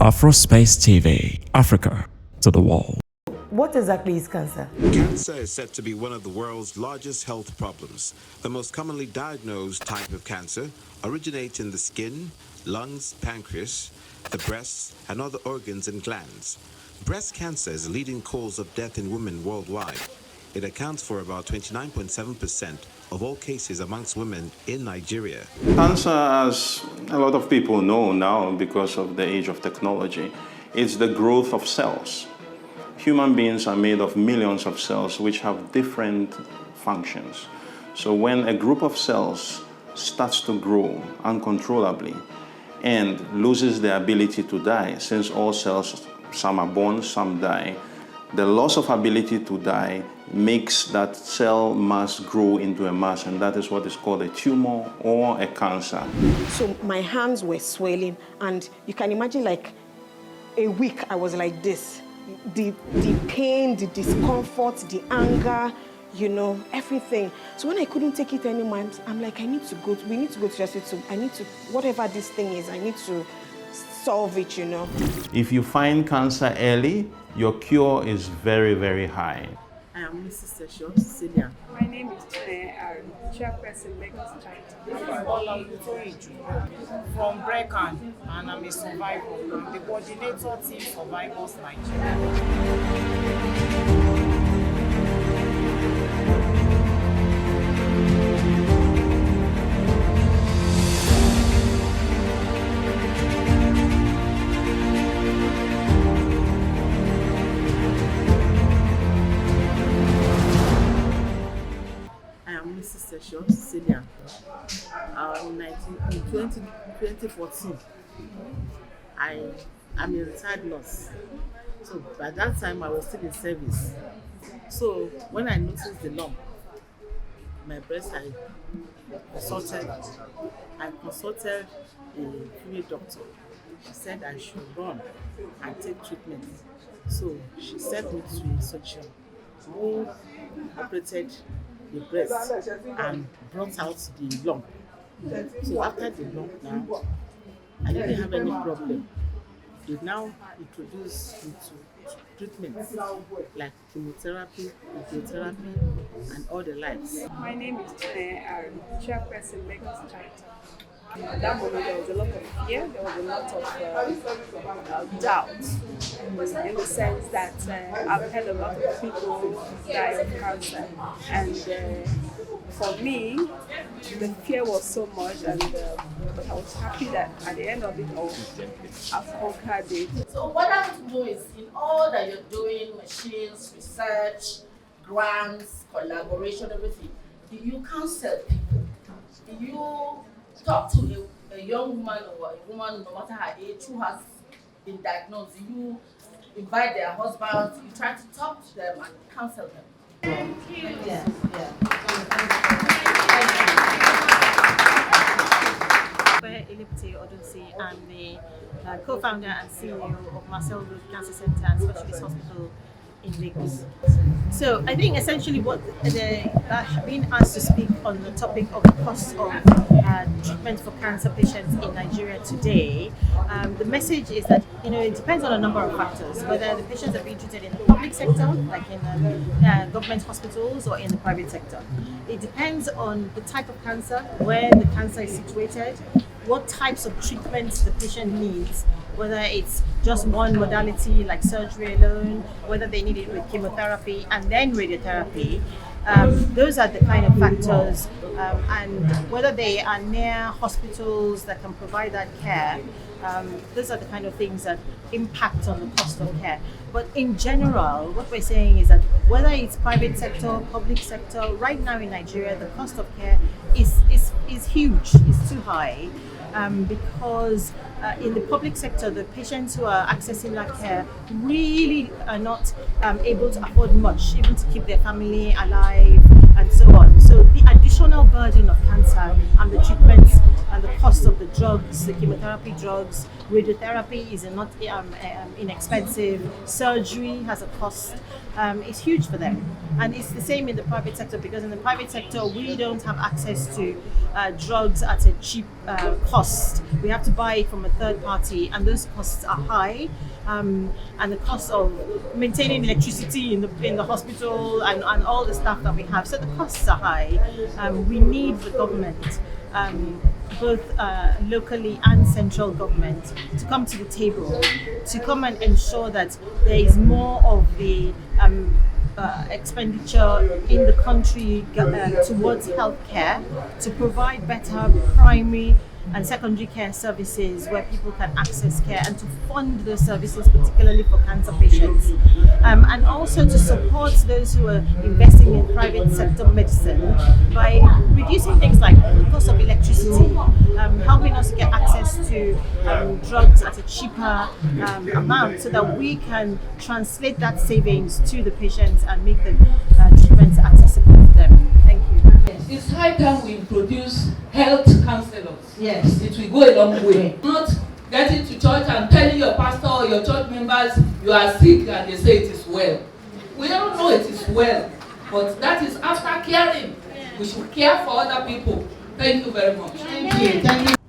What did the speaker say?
Afrospace TV, Africa to the wall. What exactly is cancer? Cancer is said to be one of the world's largest health problems. The most commonly diagnosed type of cancer originates in the skin, lungs, pancreas, the breasts, and other organs and glands. Breast cancer is the leading cause of death in women worldwide. It accounts for about 29.7% of all cases amongst women in Nigeria. Cancer, as a lot of people know now because of the age of technology, is the growth of cells. Human beings are made of millions of cells which have different functions. So when a group of cells starts to grow uncontrollably and loses the ability to die, since all cells, some are born, some die, the loss of ability to die makes that cell mass grow into a mass, and that is what is called a tumor or a cancer. So my hands were swelling, and you can imagine like a week I was like this. The pain, the discomfort, the anger, you know, everything. So when I couldn't take it anymore, I'm like, we need to go to the hospital. I need to, whatever this thing is, I need to solve it, you know. If you find cancer early, your cure is very, very high. I am Mrs. Session Cecilia. My name is Chairperson Lagos China. From Brecan, and I'm a survivor. I'm the coordinator team Survivors Nigeria. Mrs. Session Cecilia. In 2014, I'm a retired nurse. So by that time, I was still in service. So when I noticed the lump, my breast, I consulted a female doctor. She said I should run and take treatment. So she sent me to a surgeon who operated the breast and brought out the lump. So after the lump now, I didn't have any problem. They now introduced me to treatments like chemotherapy, radiotherapy, and all the likes. My name is Chairperson Lagos China. At that moment, there was a lot of fear, there was a lot of doubt, in the sense that I've had a lot of people die of cancer. And for me, the fear was so much, and but I was happy that at the end of it all, I've conquered it. So what I want to do is, in all that you're doing, machines, research, grants, collaboration, everything, do you counsel people? Do you talk to a young woman or a woman, no matter her age, who has been diagnosed? Do you invite their husbands? You try to talk to them and counsel them? Thank you. Yeah. I'm the co-founder and CEO of Marcel Road Cancer Center and Specialist Hospital in Lagos. So I think essentially what being asked to speak on the topic of the cost of treatment for cancer patients in Nigeria today, the message is that it depends on a number of factors, whether the patients are being treated in the public sector, like in government hospitals, or in the private sector. It depends on the type of cancer, where the cancer is situated, what types of treatments the patient needs, whether it's just one modality like surgery alone, whether they need it with chemotherapy and then radiotherapy. Those are the kind of factors, and whether they are near hospitals that can provide that care. Those are the kind of things that impact on the cost of care. But in general, what we're saying is that whether it's private sector, public sector, right now in Nigeria, the cost of care is huge, it's too high. Because in the public sector, the patients who are accessing that care really are not able to afford much, even to keep their family alive and so on. So at additional burden of cancer and the treatments and the cost of the drugs, the chemotherapy drugs. Radiotherapy is not inexpensive. Surgery has a cost. It's huge for them. And it's the same in the private sector, because in the private sector, we don't have access to drugs at a cheap cost. We have to buy it from a third party, and those costs are high. And the cost of maintaining electricity in the hospital and all the stuff that we have. So the costs are high. We need the government, both locally and central government, to come to the table, to come and ensure that there is more of the expenditure in the country towards healthcare, to provide better primary and secondary care services where people can access care, and to fund those services, particularly for cancer patients, and also to support those who are investing in private sector medicine by reducing things like the cost of electricity, helping us get access to drugs at a cheaper amount, so that we can translate that savings to the patients and make the treatments accessible to them. Thank you. It's high time we introduce health counselors. Yes. It will go a long way. Not getting to church and telling your pastor or your church members you are sick and they say it is well. We don't know it is well, but that is after caring. We should care for other people. Thank you very much. Thank you. Thank you.